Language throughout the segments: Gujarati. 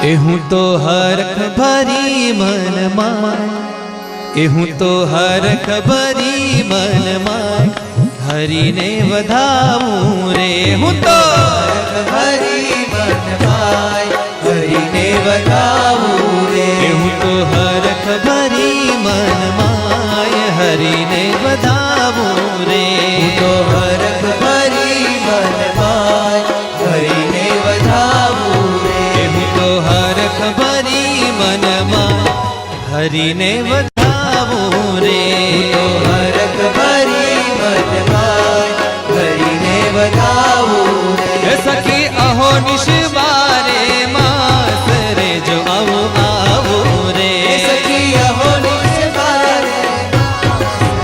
એ હું તો હરખ ભરી મનમાં, એ હું તો હરખ ભરી મનમાં હરીને વધાવું રે. હું તો હરખ ભરી મનમાં હરીને વધાવું રે. એ હું તો હરખ ભરી મનમાં હરીને વધાવું રે. હું તો હરખ ભરી મનમાં હરીને વધાવું રે. એ હું તો હરખ ભરી મનમાં હરીને વધાવું રે. હું તો હરખ ભરી મનમાં હરીને વધાવું રે. એ સખી અહો નિશબારે માસ રે જો આવું આવું રે. સખી અહો નિશબારે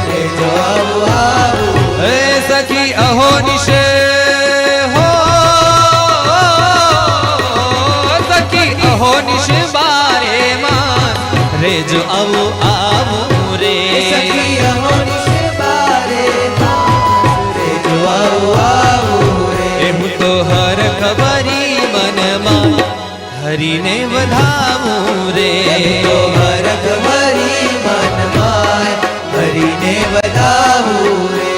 રે જો આવું આવું. એ સખી અહો નિશ હો સખી અહો નિશબારે માસ રે જો આવું આવું રે. સખી અહો નિશબારે રે જો આવું આવું રે. એ હું તો હરખ ભરી મનમાં હરીને વધાવું રે. તો હરખ ભરી મનમાં હરીને વધાવું રે.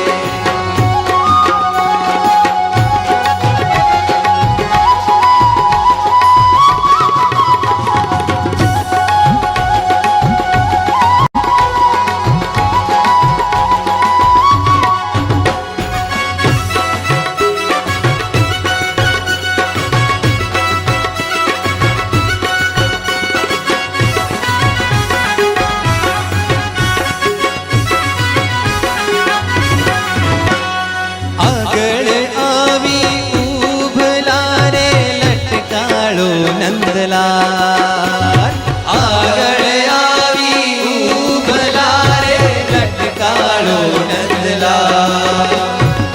આગળ આવી ઉભલા રે લટકાળો નંદલાલ. આગળ આવી ઉભલા રે લટકાળો નંદલાલ.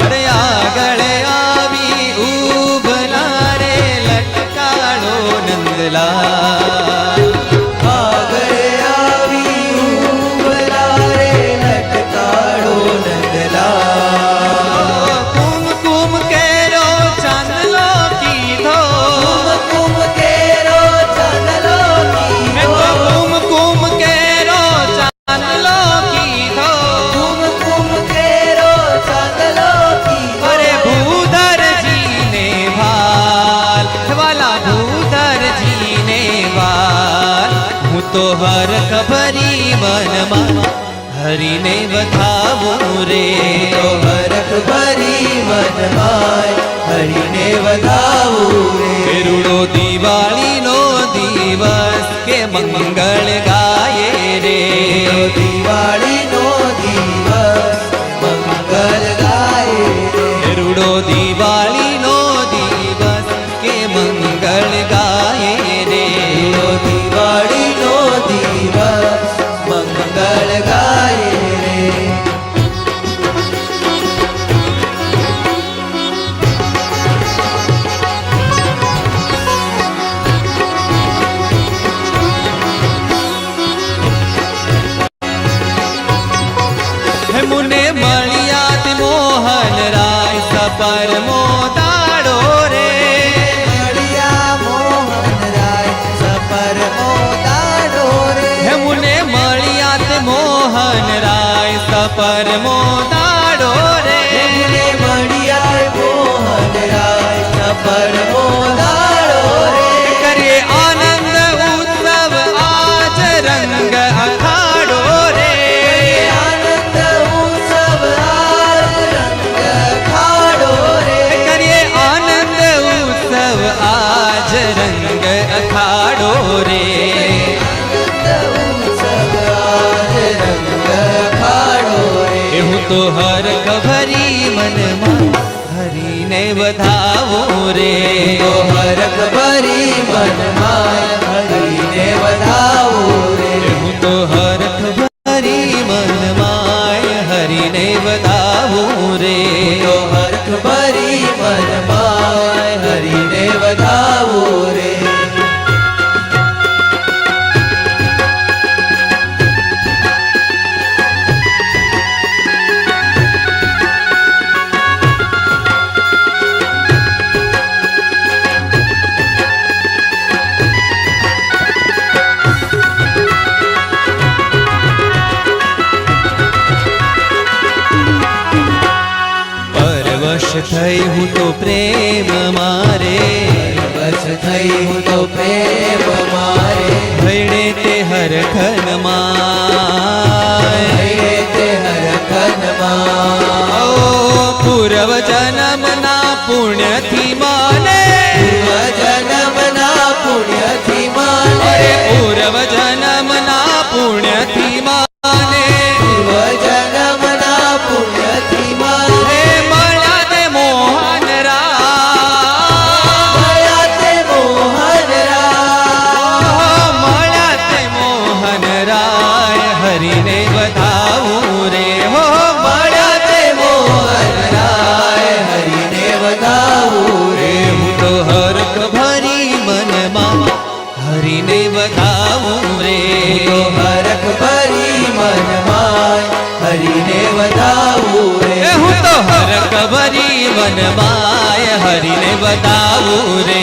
અરે આગળ આવી ઉભલા રે લટકાળો નંદલાલ. આગળ આવી ઉભલા રે લટકાળો નંદલાલ. કુમકુમ કેરો ચાંદલો કીધો. કુમકુમ કેરો ચાંદલો મેં કીધો. તો કુમકુમ કેરો ચાંદલો કીધો. કુમકુમ કેરો ચાંદલો કીધો. અરે ભૂધરજીને ભાલ, વાલા ભૂધરજીને ભાલ. હું તો હરખ ભરી મનમાં હરીને વધાવું રે. તો હરખ ભરી મનમાં હરીને વધાવું રે. રૂડો દિવાળીનો દિવસ કે મંગળ ગાયે રે. દિવાળીનો દિવસ મંગલ ગાય રે. રૂડો દિવાળીનો દિવસ કે મંગળ ગાયે રે. દિવાળીનો દિવસ મંગલ ગાય રે. હે મુને મળ્યા તે મોહન રાય સપર મોદાડો રે. મળ્યા મોહન રાય સપર મોદાડો રે. હે મુને મળ્યા તે મોહન રાય સપર મોદાડો રે. મને મળ્યા મોહન રાય સપર મોદાડો રે. કરીએ આનંદ ઉત્સવ આજ રંગ અખાડો રે. આનંદ ઉત્સવ આજ રંગ ખાડો રે. કરીએ આનંદ ઉત્સવ આજ રંગ અખાડો રે. આનંદ ઉત્સવ આજ રંગ ખાડો રે. એ હું તો હરખ ભરી મનમાં હરીને વધાવું રે. તો હરખ ભરી મનમાં હરીને વધાવું રે. એ હું તો હરખ ભરી મનમાં હરીને વધાવું રે. તો હરખ ભરી મનમાં હરીને વધાવું રે. થઈ હું તો પ્રેમ મારે બસ થઈ હું તો પ્રેમ મારે ભૈડે તે હરખન માય હૈ તે હરખનમાં ઓ પૂર્વ જન્મના પુણ્યથી માને જન્મના પુણ્યથી માને અરે પૂર્વ જન્મના પુણ્યથી માને જન્મના પુણ્યથી માને રે મળ્યા તે મોહન મળ્યા તે મોહન મળ્યા તે મોહન રાય હરિને વધાવું રે હો મળ્યા તે મોહન રાય હરિને વધાવું રે હું તો હરખ ભરી મનમાં હરિને વધાવું રે તો હરખ ભરી મનમાં હરિને વધાવું રે એ હું તો હરખ ભરી મનમાય હરિને વધાવું રે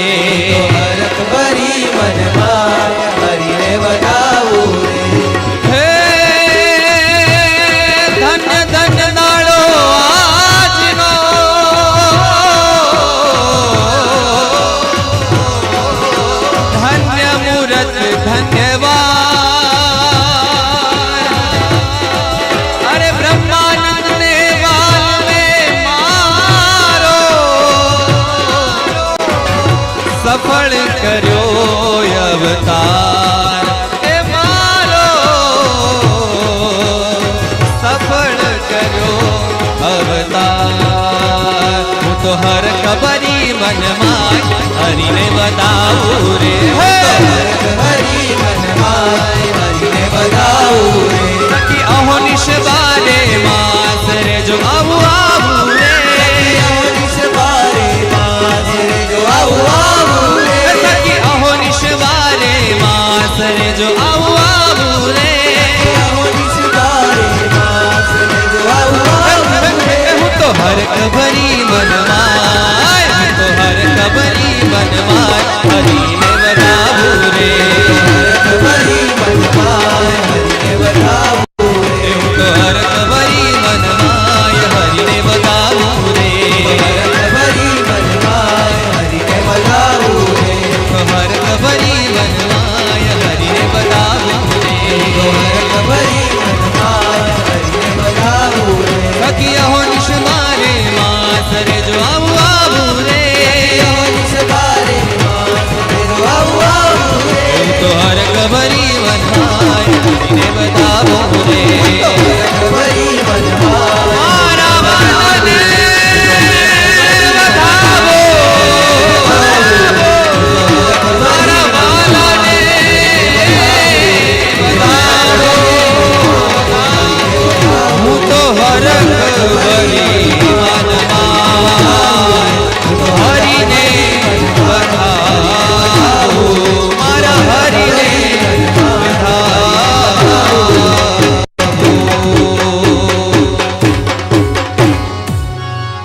હરખ ભરી મનમાં હરિને વધાવું રે હે ધન્ય ધન્ય નાળો આજનો ધન્ય મુરત ધન્યવાદ અરે બ્રહ્માનંદ ને વાલવે મારો સફળ કર્યો અવતાર